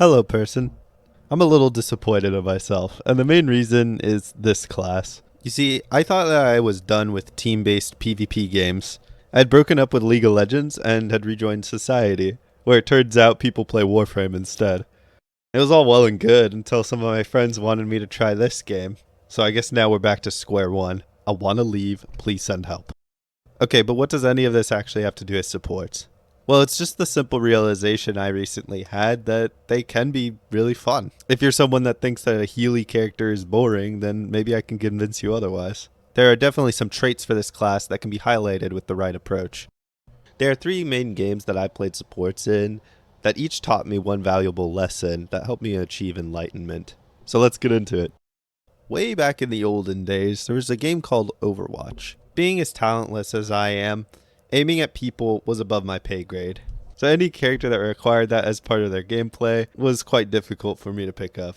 Hello, person. I'm a little disappointed in myself, and the main reason is this class. You see, I thought that I was done with team based PvP games. I had broken up with League of Legends and had rejoined Society, where it turns out people play Warframe instead. It was all well and good until some of my friends wanted me to try this game. So I guess now we're back to square one. I want to leave, please send help. Okay, but what does any of this actually have to do with supports? Well, it's just the simple realization I recently had that they can be really fun. If you're someone that thinks that a Healy character is boring, then maybe I can convince you otherwise. There are definitely some traits for this class that can be highlighted with the right approach. There are three main games that I played supports in that each taught me one valuable lesson that helped me achieve enlightenment. So let's get into it. Way back in the olden days, there was a game called Overwatch. Being as talentless as I am, aiming at people was above my pay grade. So any character that required that as part of their gameplay was quite difficult for me to pick up.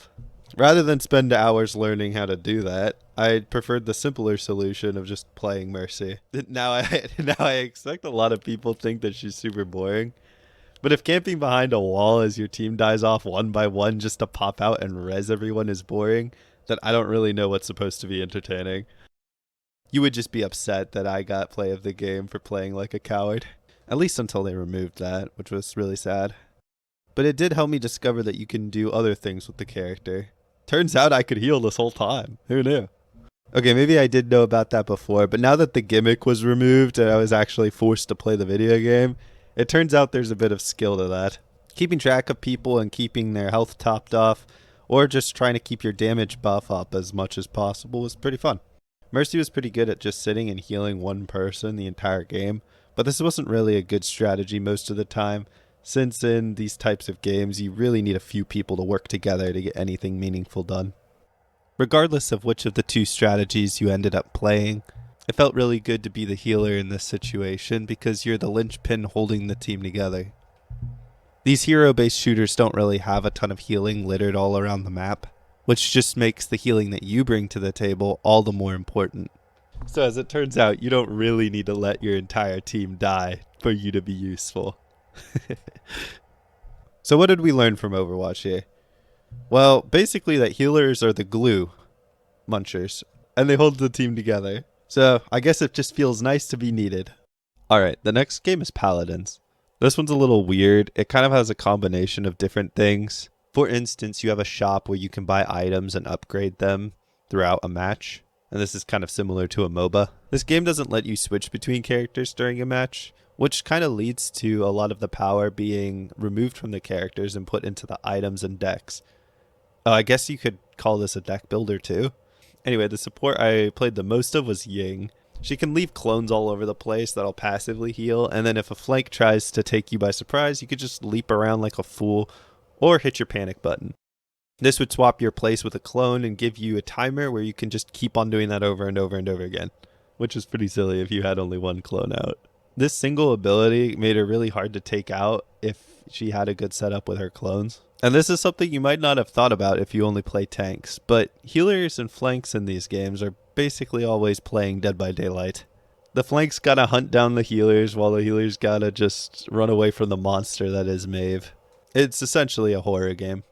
Rather than spend hours learning how to do that, I preferred the simpler solution of just playing Mercy. Now I expect a lot of people think that she's super boring. But if camping behind a wall as your team dies off one by one just to pop out and res everyone is boring, then I don't really know what's supposed to be entertaining. You would just be upset that I got play of the game for playing like a coward. At least until they removed that, which was really sad. But it did help me discover that you can do other things with the character. Turns out I could heal this whole time. Who knew? Okay, maybe I did know about that before, but now that the gimmick was removed and I was actually forced to play the video game, it turns out there's a bit of skill to that. Keeping track of people and keeping their health topped off, or just trying to keep your damage buff up as much as possible was pretty fun. Mercy was pretty good at just sitting and healing one person the entire game, but this wasn't really a good strategy most of the time, since in these types of games you really need a few people to work together to get anything meaningful done. Regardless of which of the two strategies you ended up playing, it felt really good to be the healer in this situation because you're the linchpin holding the team together. These hero-based shooters don't really have a ton of healing littered all around the map, which just makes the healing that you bring to the table all the more important. So as it turns out, you don't really need to let your entire team die for you to be useful. So what did we learn from Overwatch here? Well, basically that healers are the glue munchers, and they hold the team together. So I guess it just feels nice to be needed. Alright, the next game is Paladins. This one's a little weird. It kind of has a combination of different things. For instance, you have a shop where you can buy items and upgrade them throughout a match. And this is kind of similar to a MOBA. This game doesn't let you switch between characters during a match, which kind of leads to a lot of the power being removed from the characters and put into the items and decks. I guess you could call this a deck builder too. Anyway, the support I played the most of was Ying. She can leave clones all over the place that'll passively heal, and then if a flank tries to take you by surprise, you could just leap around like a fool or hit your panic button. This would swap your place with a clone and give you a timer where you can just keep on doing that over and over and over again, which is pretty silly if you had only one clone out. This single ability made her really hard to take out if she had a good setup with her clones. And this is something you might not have thought about if you only play tanks, but healers and flanks in these games are basically always playing Dead by Daylight. The flanks gotta hunt down the healers while the healers gotta just run away from the monster that is Maeve. It's essentially a horror game.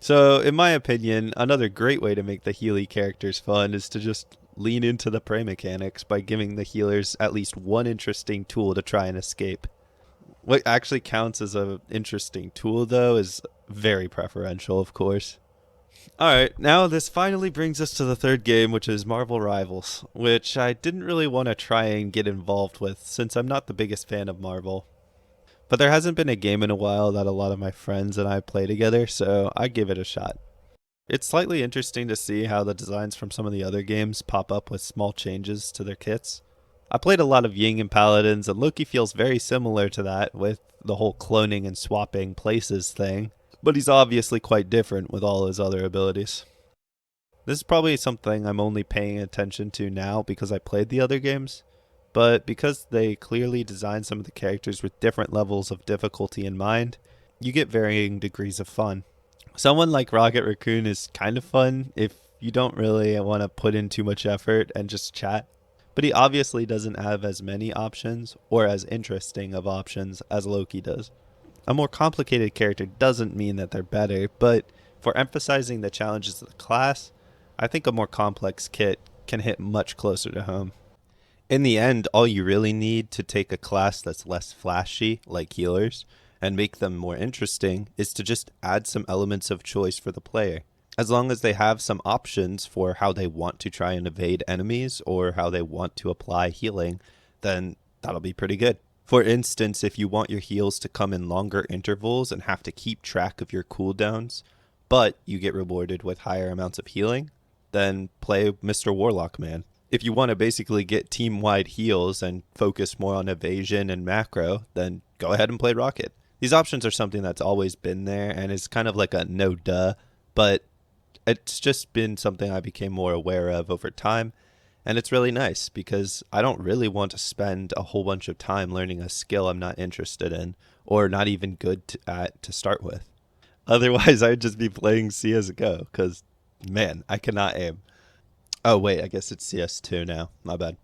So, in my opinion, another great way to make the Healy characters fun is to just lean into the prey mechanics by giving the healers at least one interesting tool to try and escape. What actually counts as an interesting tool, though, is very preferential, of course. Alright, now this finally brings us to the third game, which is Marvel Rivals, which I didn't really want to try and get involved with since I'm not the biggest fan of Marvel. But there hasn't been a game in a while that a lot of my friends and I play together, so I give it a shot. It's slightly interesting to see how the designs from some of the other games pop up with small changes to their kits. I played a lot of Ying and Paladins, and Loki feels very similar to that with the whole cloning and swapping places thing, but he's obviously quite different with all his other abilities. This is probably something I'm only paying attention to now because I played the other games, but because they clearly designed some of the characters with different levels of difficulty in mind, you get varying degrees of fun. Someone like Rocket Raccoon is kind of fun if you don't really want to put in too much effort and just chat. But he obviously doesn't have as many options or as interesting of options as Loki does. A more complicated character doesn't mean that they're better, but for emphasizing the challenges of the class, I think a more complex kit can hit much closer to home. In the end, all you really need to take a class that's less flashy, like healers, and make them more interesting is to just add some elements of choice for the player. As long as they have some options for how they want to try and evade enemies or how they want to apply healing, then that'll be pretty good. For instance, if you want your heals to come in longer intervals and have to keep track of your cooldowns, but you get rewarded with higher amounts of healing, then play Mr. Warlock Man. If you want to basically get team-wide heals and focus more on evasion and macro, then go ahead and play Rocket. These options are something that's always been there and is kind of like a no-duh, but it's just been something I became more aware of over time. And it's really nice because I don't really want to spend a whole bunch of time learning a skill I'm not interested in or not even good at to start with. Otherwise, I'd just be playing CSGO because, man, I cannot aim. Oh, wait, I guess it's CS2 now. My bad.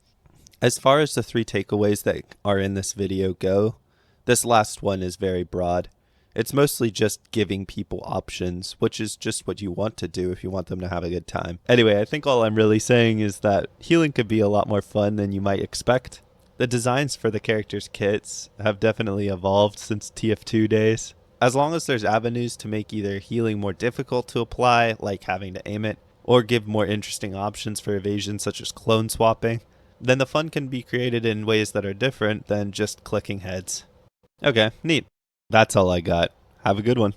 As far as the 3 takeaways that are in this video go, this last one is very broad. It's mostly just giving people options, which is just what you want to do if you want them to have a good time. Anyway, I think all I'm really saying is that healing could be a lot more fun than you might expect. The designs for the characters' kits have definitely evolved since TF2 days. As long as there's avenues to make either healing more difficult to apply, like having to aim it, or give more interesting options for evasion such as clone swapping, then the fun can be created in ways that are different than just clicking heads. Okay, neat. That's all I got. Have a good one.